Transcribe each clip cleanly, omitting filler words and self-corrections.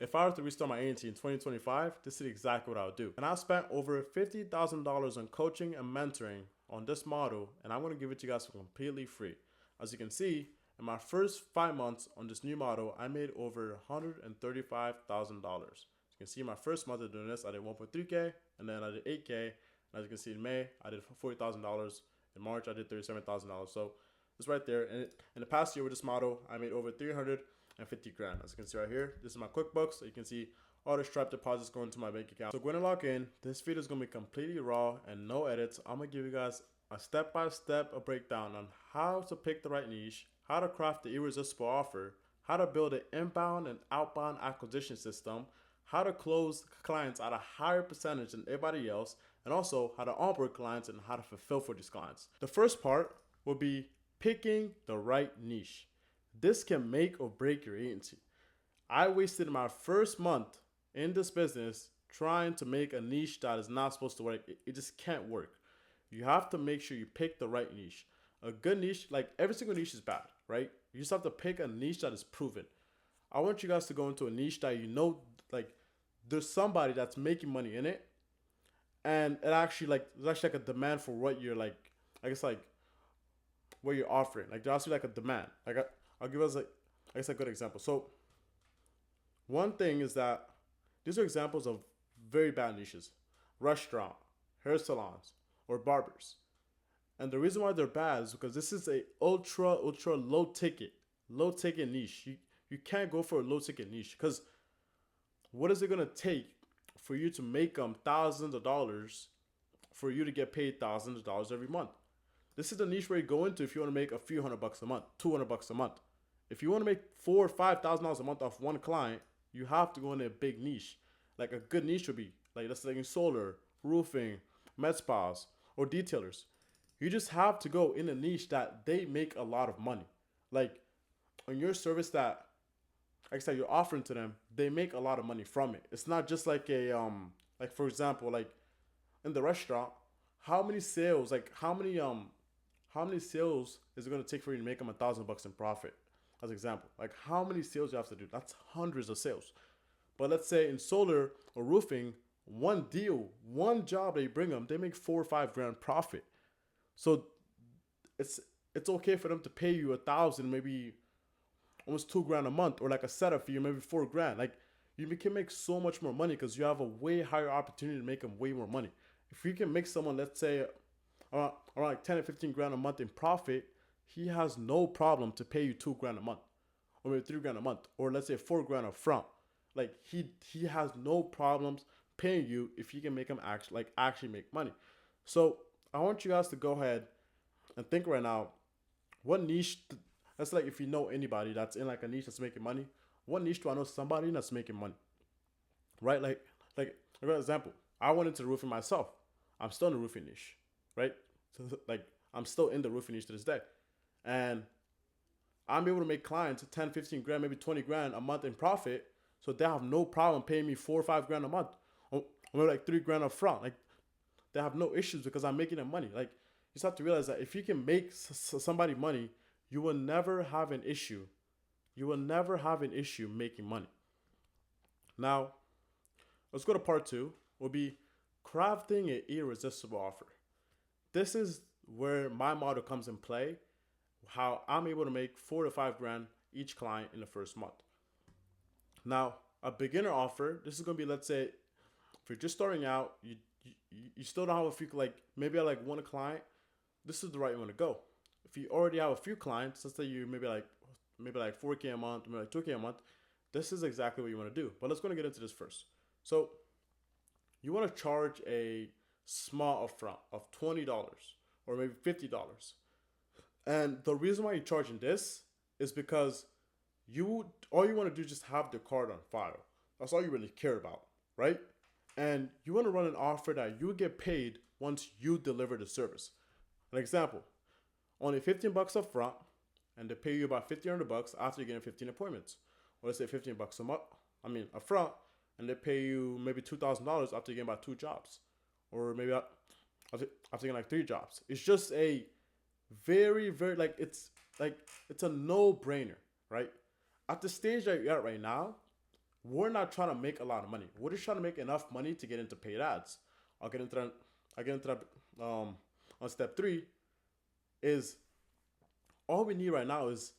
If I were to restart my agency in 2025, this is exactly what I would do. And I spent over $50,000 on coaching and mentoring on this model, and I'm gonna give it to you guys for completely free. As you can see, in my first 5 months on this new model, I made over $135,000. You can see my first month of doing this, I did 1.3K, and then I did 8K. And as you can see in May, I did $40,000. In March, I did $37,000. So it's right there. And in the past year with this model, I made over 350 grand. As you can see right here, this is my QuickBooks. So you can see all the Stripe deposits going to my bank account. So go ahead and log in. This video is gonna be completely raw and no edits. I'm gonna give you guys a step-by-step breakdown on how to pick the right niche, how to craft the irresistible offer, how to build an inbound and outbound acquisition system, how to close clients at a higher percentage than everybody else, and also how to onboard clients and how to fulfill for these clients. The first part will be picking the right niche. This can make or break your agency. I wasted my first month in this business trying to make a niche that is not supposed to work. It just can't work. You have to make sure you pick the right niche. A good niche, like every single niche is bad, right? You just have to pick a niche that is proven. I want you guys to go into a niche that you know, like there's somebody that's making money in it, and it actually like there's actually like a demand for what you're like, I guess like what you're offering. Like there's actually like a demand. Like I'll give us like I guess a good example. So one thing is that these are examples of very bad niches: restaurant, hair salons, or barbers. And the reason why they're bad is because this is a ultra low ticket niche. You can't go for a low ticket niche because what is it gonna take for you to make thousands of dollars for you to get paid thousands of dollars every month? This is the niche where you go into if you want to make a few $100 a month, $200 a month. If you want to make $4,000 or $5,000 a month off one client, you have to go into a big niche. Like a good niche would be like let's say in solar, roofing, med spas, or detailers. You just have to go in a niche that they make a lot of money. Like on your service that like I said you're offering to them, they make a lot of money from it. It's not just like a like for example, like in the restaurant, how many sales, like how many sales is it gonna take for you to make them $1,000 in profit? As an example, like how many sales you have to do? That's hundreds of sales. But let's say in solar or roofing, one deal, one job they bring them, they make 4 or 5 grand profit. So it's okay for them to pay you 1,000, maybe almost 2 grand a month, or like a setup fee, maybe 4 grand. Like you can make so much more money because you have a way higher opportunity to make them way more money. If you can make someone, let's say, around like 10 or 15 grand a month in profit, he has no problem to pay you 2 grand a month, or maybe 3 grand a month, or let's say 4 grand up front. Like he has no problems paying you if he can make him actually make money. So I want you guys to go ahead and think right now, what niche? That's like if you know anybody that's in like a niche that's making money. What niche do I know somebody that's making money? Right? Like for example, I went into the roofing myself. I'm still in the roofing niche, right? So, like I'm still in the roofing niche to this day, and I'm able to make clients 10, 15 grand, maybe 20 grand a month in profit. So they have no problem paying me 4 or 5 grand a month, or maybe like 3 grand up front. Like they have no issues because I'm making them money. Like you just have to realize that if you can make somebody money, you will never have an issue. You will never have an issue making money. Now, let's go to part 2. Will be crafting an irresistible offer. This is where my model comes in play. How I'm able to make 4 to 5 grand each client in the first month. Now, a beginner offer. This is gonna be, let's say, if you're just starting out, you still don't have a few, like maybe I like one client. This is the right one to go. If you already have a few clients, let's say you maybe like 4K a month, maybe like 2K a month, this is exactly what you want to do. But let's go and get into this first. So you want to charge a small upfront of $20 or maybe $50. And the reason why you're charging this is because all you want to do is just have the card on file. That's all you really care about, right? And you want to run an offer that you get paid once you deliver the service. An example, only $15 up front, and they pay you about $1,500 after you get 15 appointments. Or let's say $15 a month, up front, and they pay you maybe $2,000 after you get about 2 jobs. Or maybe after getting like 3 jobs. It's just a very, very, it's a no-brainer, right? At the stage that you're at right now, we're not trying to make a lot of money. We're just trying to make enough money to get into paid ads. I'll get into that. I get into that on step three. Is all we need right now is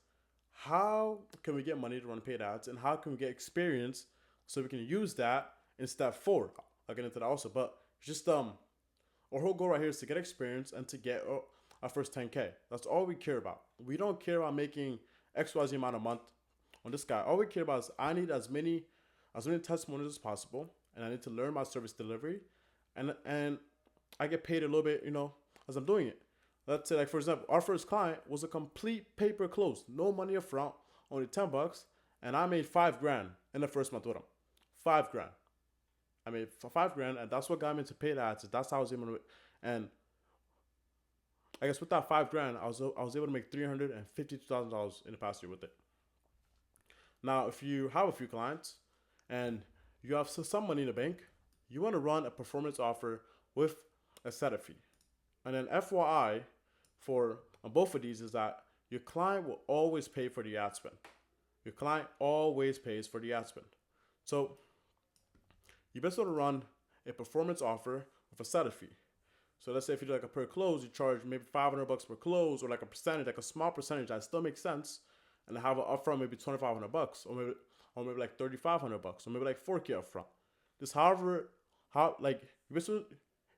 how can we get money to run paid ads, and how can we get experience so we can use that in step four. I'll get into that also, but just our whole goal right here is to get experience and to get our first 10K. That's all we care about. We don't care about making XYZ amount a month on this guy. All we care about is I need as many testimonials as possible, and I need to learn my service delivery, and I get paid a little bit, as I'm doing it. Let's say, like, for example, our first client was a complete paper close, no money up front, only $10, and I made $5,000 in the first month with him. $5,000. I made $5,000, and that's what got me into paid ads. That's how I was able to, and I guess with that $5,000, I was able to make $352,000 in the past year with it. Now, if you have a few clients and you have some money in the bank, you want to run a performance offer with a setup fee. And then FYI for on both of these is that your client will always pay for the ad spend. Your client always pays for the ad spend. So you best want to run a performance offer with a setup fee. So let's say if you do like a per close, you charge maybe $500 per close, or like a percentage, like a small percentage that still makes sense, and have an upfront maybe $2,500, or maybe like $3,500, or maybe like $4K upfront. Just how like if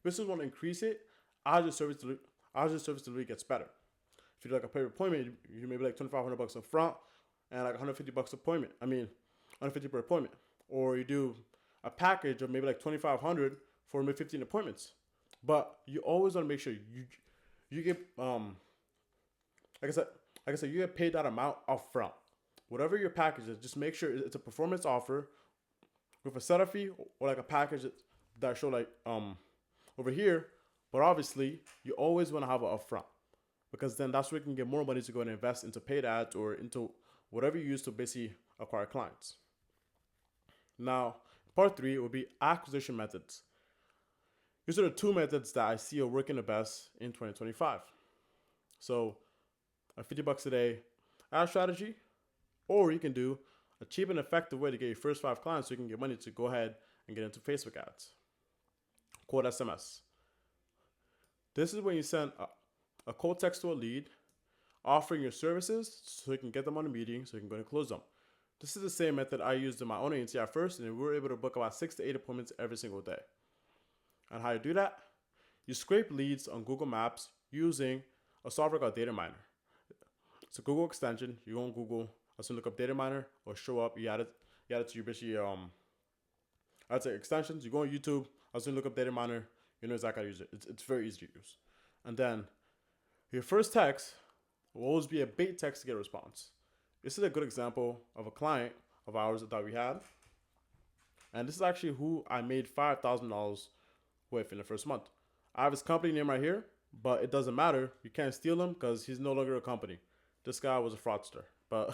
this want to increase it, as your service delivery gets better. If you do like a paid appointment, you maybe like $2,500 up front and like $150 appointment. I mean, $150 per appointment. Or you do a package of maybe like $2,500 for maybe 15 appointments. But you always want to make sure you get like I said, you get paid that amount up front. Whatever your package is, just make sure it's a performance offer with a setup fee, or like a package that show like over here. But obviously, you always want to have it up front, because then that's where you can get more money to go and invest into paid ads or into whatever you use to basically acquire clients. Now, part three will be acquisition methods. These are the two methods that I see are working the best in 2025. So, a $50 a day ad strategy, or you can do a cheap and effective way to get your first 5 clients so you can get money to go ahead and get into Facebook ads, called SMS. This is when you send a cold text to a lead, offering your services so you can get them on a meeting so you can go and close them. This is the same method I used in my own agency at first, and we were able to book about 6 to 8 appointments every single day. And how you do that? You scrape leads on Google Maps using a software called Data Miner. It's a Google extension. You go on Google, as soon as you look up Data Miner, or show up, you add it to your basically I'd say extensions. You go on YouTube, as soon as you look up Data Miner, you know exactly how to use it. It's very easy to use. And then your first text will always be a bait text to get a response. This is a good example of a client of ours that we had. And this is actually who I made $5,000 with in the first month. I have his company name right here, but it doesn't matter. You can't steal him because he's no longer a company. This guy was a fraudster, but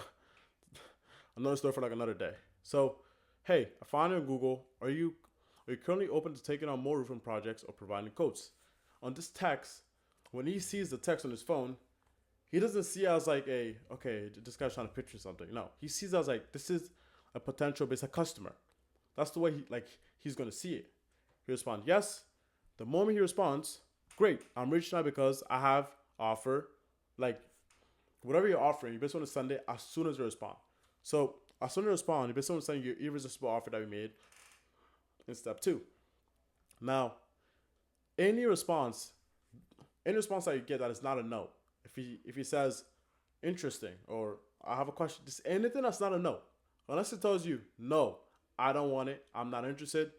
another story for like another day. So, hey, I found you on Google. Are you currently open to taking on more roofing projects or providing quotes? On this text, when he sees the text on his phone, he doesn't see it as like okay, this guy's trying to pitch you something. No, he sees it as like, this is a potential basic customer. That's the way he's going to see it. He responds, yes. The moment he responds, great, I'm reaching out because I have offer, like whatever you're offering, you basically want to send it as soon as you respond. So as soon as you respond, you basically want to send your irresistible offer that we made in step 2. Now, any response that you get that is not a no, if he says interesting or I have a question, just anything that's not a no, unless it tells you no, I don't want it, I'm not interested,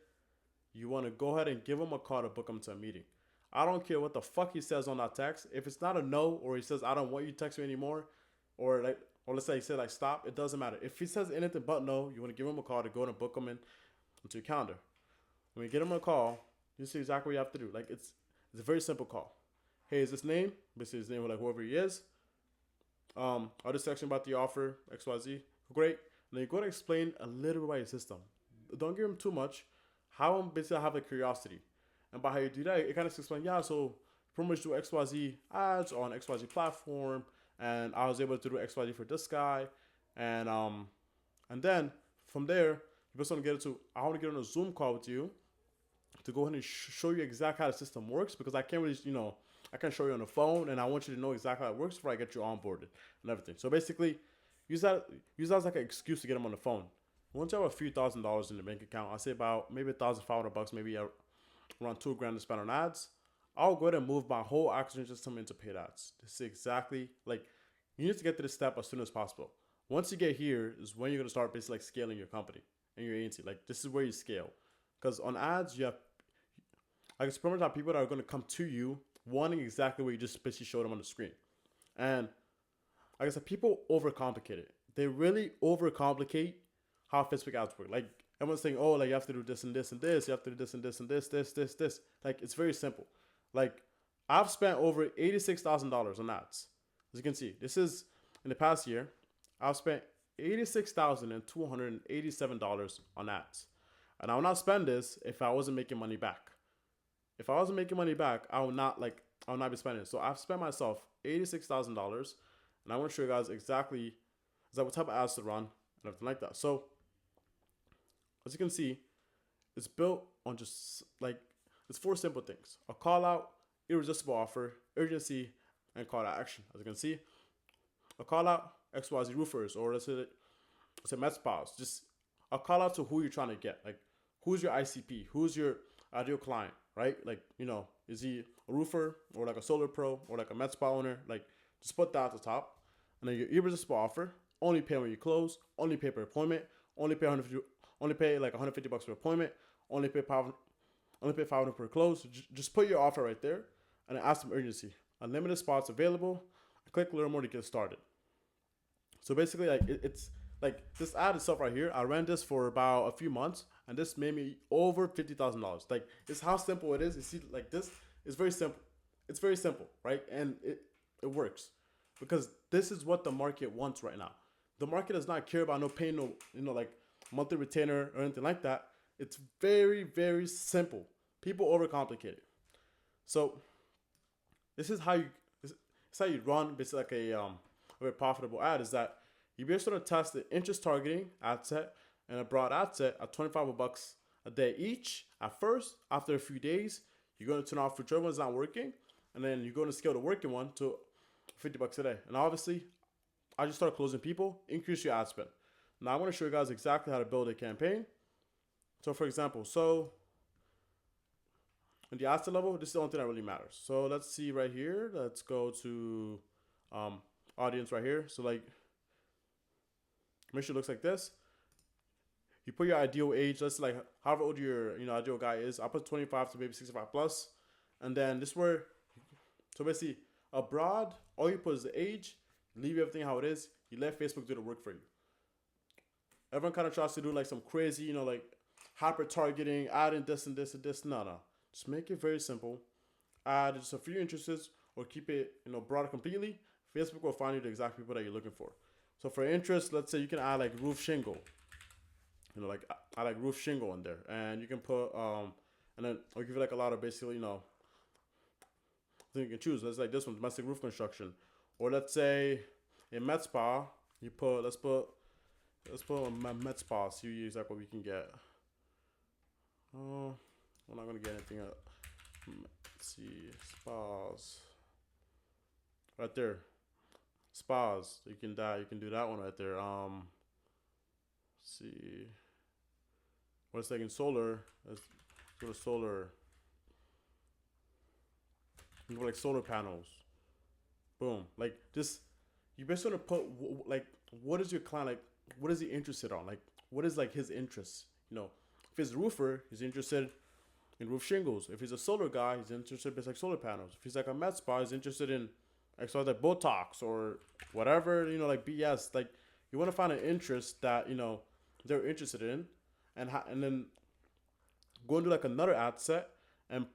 you want to go ahead and give him a call to book him to a meeting. I don't care what the fuck he says on that text. If it's not a no, or he says I don't want you to text me anymore, or let's say he said like stop, it doesn't matter. If he says anything but no, you want to give him a call to go and book him into your calendar. When you get him a call, you see exactly what you have to do. Like it's a very simple call. Hey, is this name? Basically his name, like whoever he is. I'll just text him about the offer, XYZ. Great. And then you go and explain a little bit about your system. Don't give him too much. How him basically have a curiosity. And by how you do that, it kind of explains, yeah, so pretty much do XYZ ads on XYZ platform, and I was able to do XYZ for this guy, and then from there, You just want to get into, I want to get on a Zoom call with you to go ahead and show you exactly how the system works, because I can't really, I can show you on the phone, and I want you to know exactly how it works before I get you onboarded and everything. So basically, use that as like an excuse to get them on the phone. Once you have a few $1,000s in the bank account, I say about maybe $1,500, maybe around $2,000 to spend on ads. I'll go ahead and move my whole acquisition system into paid ads. This is exactly like, you need to get to this step as soon as possible. Once you get here is when you're gonna start basically like scaling your company and your agency. Like this is where you scale, because on ads you have like experiment on people that are gonna come to you wanting exactly what you just basically showed them on the screen. And like I said, people overcomplicate it. They really overcomplicate how Facebook ads work. Like everyone's saying, oh, like you have to do this and this and this. You have to do this and this and this. Like it's very simple. Like I've spent over $86,000 on ads. As you can see, this is in the past year. I've spent $86,287 on ads, and I will not spend this if I wasn't making money back. If I wasn't making money back, I will not be spending it. So I've spent myself $86,000, and I want to show you guys exactly what type of ads to run and everything like that. So as you can see, it's built on just like, it's 4 simple things: a call out, irresistible offer, urgency, and call to action. As you can see, a call out, XYZ roofers, or let's say med spas. Just a call out to who you're trying to get. Like, who's your ICP? Who's your ideal client, right? Like, is he a roofer, or like a solar pro, or like a med spa owner? Like, just put that at the top. And then your irresistible offer: only pay when you close, only pay per appointment, only pay like $150 per appointment, only pay $500 per close. So just put your offer right there, and then ask them urgency. Unlimited spots available. Click a little more to get started. So basically, like it's like this ad itself right here. I ran this for about a few months, and this made me over $50,000. Like, it's how simple it is. You see, like this is very simple. It's very simple, right? And it works, because this is what the market wants right now. The market does not care about no paying no like monthly retainer or anything like that. It's very, very simple. People overcomplicate it. So this is how you run basically like a very profitable ad. Is that you basically test the interest targeting ad set and a broad ad set at $25 a day each at first. After a few days, you're going to turn off whichever one's not working, and then you're going to scale the working one to $50 a day. And obviously, I just start closing people, increase your ad spend. Now I'm going to show you guys exactly how to build a campaign. So for example, in the ad set level, this is the only thing that really matters. So let's see right here. Let's go to audience right here. So like, make sure it looks like this. You put your ideal age. Let's like however old your ideal guy is. I put 25 to maybe 65 plus, and then this where. So basically, abroad, all you put is the age. Leave everything how it is. You let Facebook do the work for you. Everyone kind of tries to do like some crazy, like hyper targeting, adding this and this and this. No. Just make it very simple. Add just a few interests, or keep it, broad completely. Facebook will find you the exact people that you're looking for. So for interest, let's say you can add like roof shingle. Like I like roof shingle in there, and you can put and then I'll give you like a lot of basically then you can choose. Let's like this one, domestic roof construction, or let's say in med spa you put let's put a med spa. See exactly what we can get. Oh, we're not gonna get anything up. Let's see, spas right there. Spas, you can do that one right there. Let's see. What's like in solar? Let's go to solar. You go like solar panels. Boom. Like just, you basically want to put like, what is your client like? What is he interested on? Like, what is like his interest? If he's a roofer, he's interested in roof shingles. If he's a solar guy, he's interested in like solar panels. If he's like a med spa, he's interested in like Botox or whatever, like BS. Like, you want to find an interest that they're interested in, and then go and do like another ad set and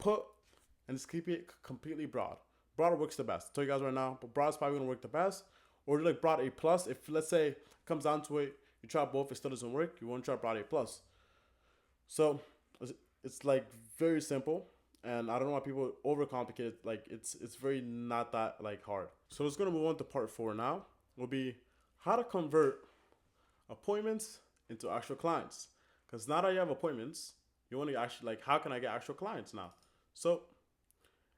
just keep it completely broad. Broad works the best. I tell you guys right now, but broad is probably gonna work the best. Or do like broad A plus. If let's say it comes down to it, you try both, it still doesn't work, you want to try broad A plus. So it's like very simple, and I don't know why people overcomplicate it. Like it's very not that like hard. So let's gonna move on to part 4 now. Will be how to convert appointments into actual clients. Because now that you have appointments, you want to actually like, how can I get actual clients now? So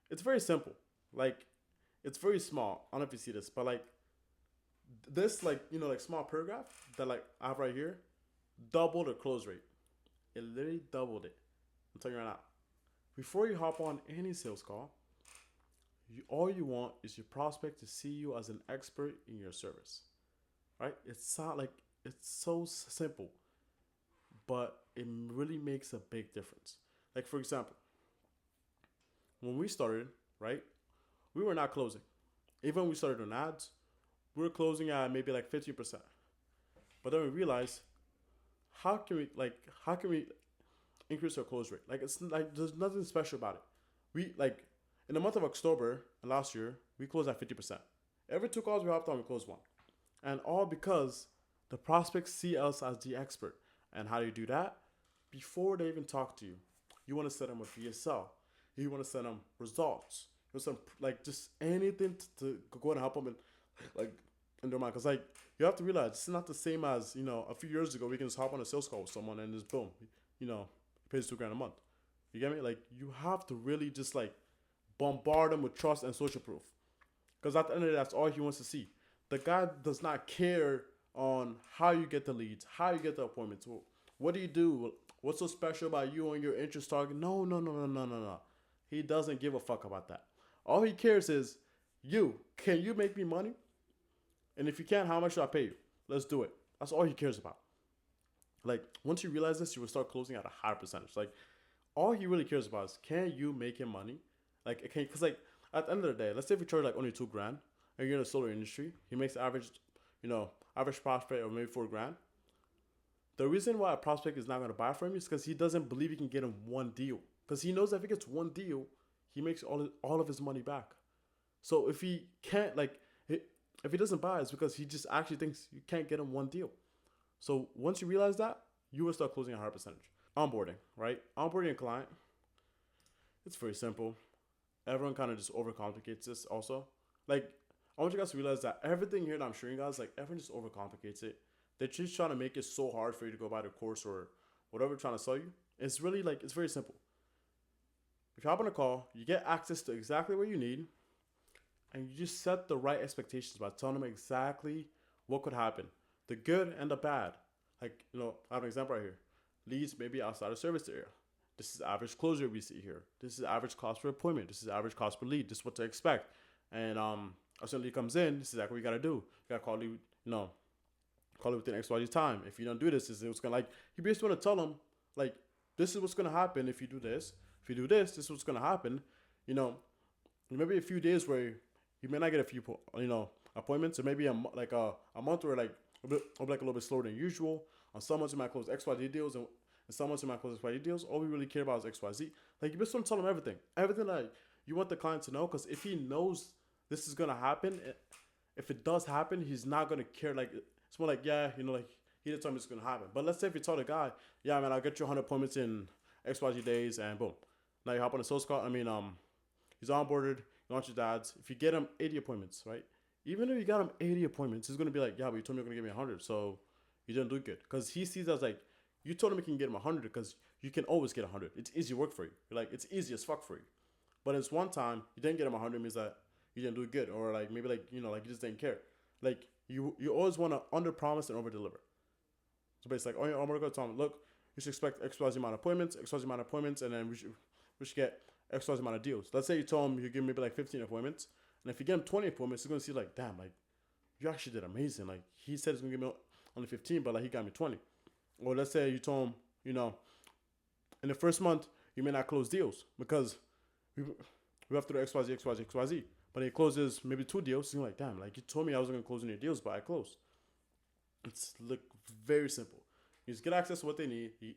it's very simple. Like, it's very small. I don't know if you see this, but like this, like, like small paragraph that like I have right here, doubled the close rate. It literally doubled it. I'm telling you right now. Before you hop on any sales call, all you want is your prospect to see you as an expert in your service, right? It's not like it's so simple, but it really makes a big difference. Like for example, when we started, right, we were not closing. Even when we started on ads, we were closing at maybe like 50%. But then we realized, how can we increase our close rate? Like it's like there's nothing special about it. We like in the month of October last year, we closed at 50%. Every two calls we hopped on, we closed one. And all because the prospects see us as the expert. And how do you do that? Before they even talk to you, you want to send them a VSL. You want to send them results. You want to send like just anything to go and help them like in their mind. Because like you have to realize it's not the same as a few years ago we can just hop on a sales call with someone and just boom, pays $2,000 a month. You get me? Like you have to really just like bombard them with trust and social proof. Because at the end of the day, that's all he wants to see. The guy does not care on how you get the leads, how you get the appointments. What do you do? What's so special about you and your interest target? No, no, no, no, no, no, no. He doesn't give a fuck about that. All he cares is can you make me money? And if you can, how much should I pay you? Let's do it. That's all he cares about. Like once you realize this, you will start closing at a higher percentage. Like all he really cares about is can you make him money? Like okay, because like at the end of the day, let's say if you charge like only $2,000 and you're in the solar industry, he makes average prospect of maybe $4,000. The reason why a prospect is not going to buy from you is because he doesn't believe he can get him one deal. Because he knows that if he gets one deal, he makes all of his money back. So if he can't if he doesn't buy, it's because he just actually thinks you can't get him one deal. So once you realize that, you will start closing a higher percentage. Onboarding, right? Onboarding a client, it's very simple. Everyone kind of just overcomplicates this also. Like, I want you guys to realize that everything here that I'm showing you guys, like, everyone just overcomplicates it. They're just trying to make it so hard for you to go buy the course or whatever they're trying to sell you. It's really like, it's very simple. If you hop on a call, you get access to exactly what you need, and you just set the right expectations by telling them exactly what could happen, the good and the bad. Like, I have an example right here. Leads maybe outside of service area. This is average closure we see here. This is average cost per appointment. This is average cost per lead. This is what to expect. And as soon as lead comes in, this is exactly what you gotta do. You gotta call lead, call it within XYZ time. If you don't do this, this is what's gonna you basically wanna tell them like this is what's gonna happen if you do this. If you do this, this is what's gonna happen. Maybe a few days where you may not get a few appointments, or maybe a month where like a little bit slower than usual. On some months you might close XYZ deals, and some months you might close XYZ deals. All we really care about is XYZ. Like you just want to tell them everything that you want the client to know, because if he knows this is gonna happen, if it does happen, he's not gonna care. Like it's more like like he didn't tell me it's gonna happen. But let's say if you tell the guy, yeah man, I'll get you 100 appointments in XYZ days, and boom, now you hop on a sales call. He's onboarded. You launch your ads. If you get him 80 appointments, right? Even if you got him 80 appointments, he's gonna be like, yeah, but you told me you're gonna give me 100, so you didn't do good. Because he sees us like, you told him you can get him 100 because you can always get 100. It's easy work for you. Like it's easy as fuck for you. But it's one time you didn't get him 100 means that you didn't do good, or like maybe like you just didn't care. Like you always want to under promise and over deliver. So basically, like, oh, I'm gonna tell him, look, you should expect XYZ amount of appointments, and then we should get XYZ amount of deals. Let's say you told him you give maybe like 15 appointments, and if you get him 20 appointments, he's gonna see like, damn, like you actually did amazing. Like he said he's gonna give me only 15, but like he got me 20. Or let's say you told him, in the first month you may not close deals because we have to do XYZ. But he closes maybe 2 deals. So you're like, damn, like you told me I wasn't gonna close any deals, but I closed. It's very simple. You just get access to what they need. You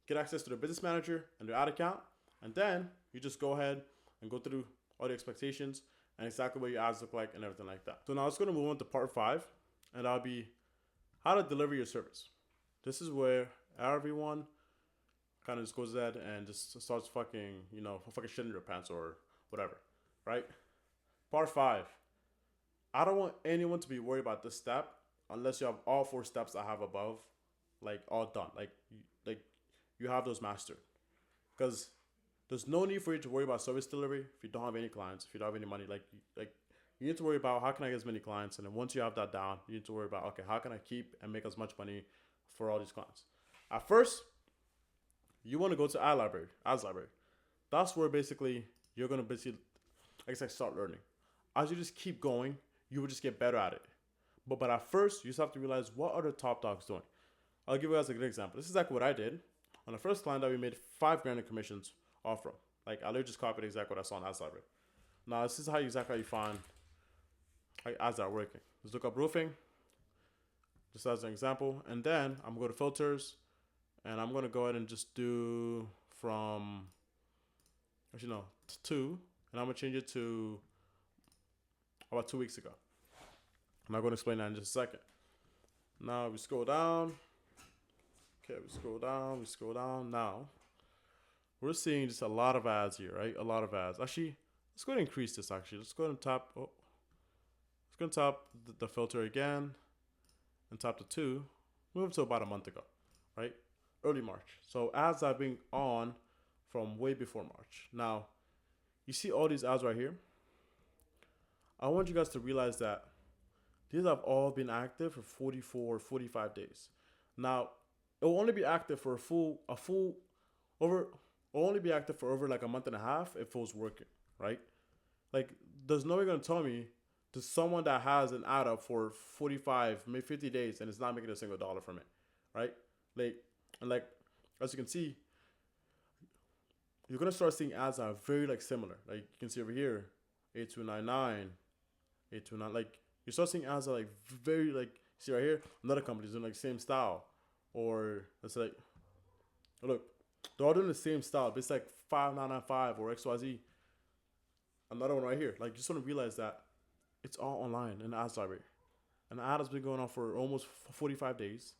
get access to their business manager and their ad account, and then you just go ahead and go through all the expectations and exactly what your ads look like and everything like that. So now let's go to move on to part 5, and that'll be how to deliver your service. This is where everyone kind of just goes ahead and just starts fucking shit in their pants or whatever, right? Part 5. I don't want anyone to be worried about this step unless you have all 4 steps I have above, like all done. Like you have those mastered. Because there's no need for you to worry about service delivery if you don't have any clients, if you don't have any money. Like you need to worry about how can I get as many clients, and then once you have that down, you need to worry about, okay, how can I keep and make as much money for all these clients. At first, you want to go to ads library. That's where basically you're gonna basically, like I said, start learning. As you just keep going, you will just get better at it. But at first, you just have to realize what are the top dogs doing. I'll give you guys a good example. This is exactly what I did on the first client that we made $5,000 in commissions off from. Like I literally just copied exactly what I saw on ads library. Now this is how you find how ads are working. Let's look up roofing, just as an example, and then I'm going to go to filters, and I'm going to go ahead and just do from, actually no, 2, and I'm going to change it to about 2 weeks ago. I'm not going to explain that in just a second. Now we scroll down. Okay, we scroll down. Now we're seeing just a lot of ads here, right? A lot of ads. Actually, let's go ahead and increase this. Actually, let's go ahead and tap. Oh, let's go and tap the filter again, and tap the 2. Move to about a month ago, right? Early March. So ads have been on from way before March. Now, you see all these ads right here. I want you guys to realize that these have all been active for 44, 45 days. Now, it will only be active for only be active for over like a month and a half if it was working, right? Like, there's no way gonna tell me to someone that has an ad up for 45, maybe 50 days and is not making a single dollar from it, right? Like, as you can see, you're gonna start seeing ads that are very like similar. Like you can see over here, 8299, 829. Like you start seeing ads that are like very like, see right here, another company's doing like same style, or it's like, look, they're all doing the same style, but it's like 5995 or XYZ. Another one right here. Like you just want to realize that it's all online in the ads library, and the ad has been going on for almost 45 days.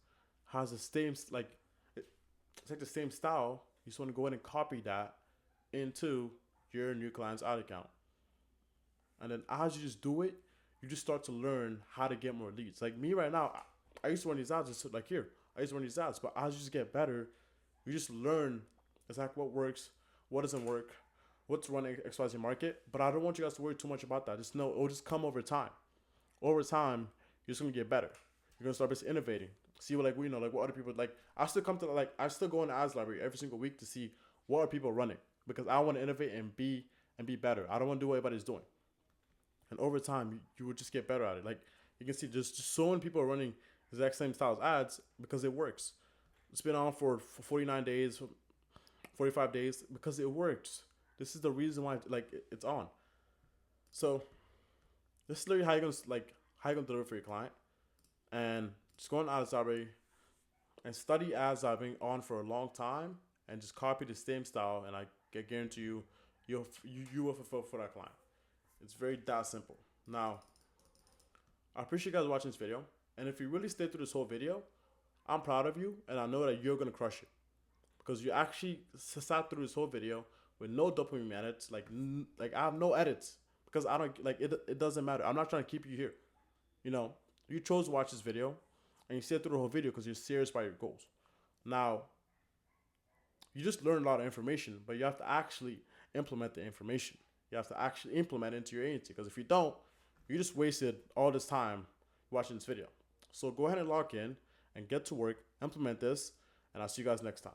Has the same it's like the same style. You just want to go ahead and copy that into your new client's ad account. And then as you just do it, you just start to learn how to get more leads. Like me right now, I used to run these ads just like here. I used to run these ads, but as you just get better, you just learn exactly what works, what doesn't work, what's running XYZ market. But I don't want you guys to worry too much about that. Just know it'll just come over time. Over time, you're just gonna get better. You're gonna start just innovating. See what like what other people like. I still go in the ads library every single week to see what are people running, because I want to innovate and be better. I don't want to do what everybody's doing. And over time, you will just get better at it. Like you can see, just so many people are running the exact same styles ads because it works. It's been on for 49 days, 45 days because it works. This is the reason why it's on. So this is literally how you're gonna deliver for your client. And just go on ads library and study ads that have been on for a long time, and just copy the same style, and I guarantee you will fulfill for that client. It's very that simple. Now, I appreciate you guys watching this video, and if you really stayed through this whole video, I'm proud of you, and I know that you're gonna crush it because you actually sat through this whole video with no dopamine edits. Like I have no edits because I don't like it. It doesn't matter. I'm not trying to keep you here. You know, you chose to watch this video, and you sit through the whole video because you're serious about your goals. Now, you just learned a lot of information, but you have to actually implement the information. You have to actually implement it into your agency, because if you don't, you just wasted all this time watching this video. So go ahead and log in and get to work, implement this, and I'll see you guys next time.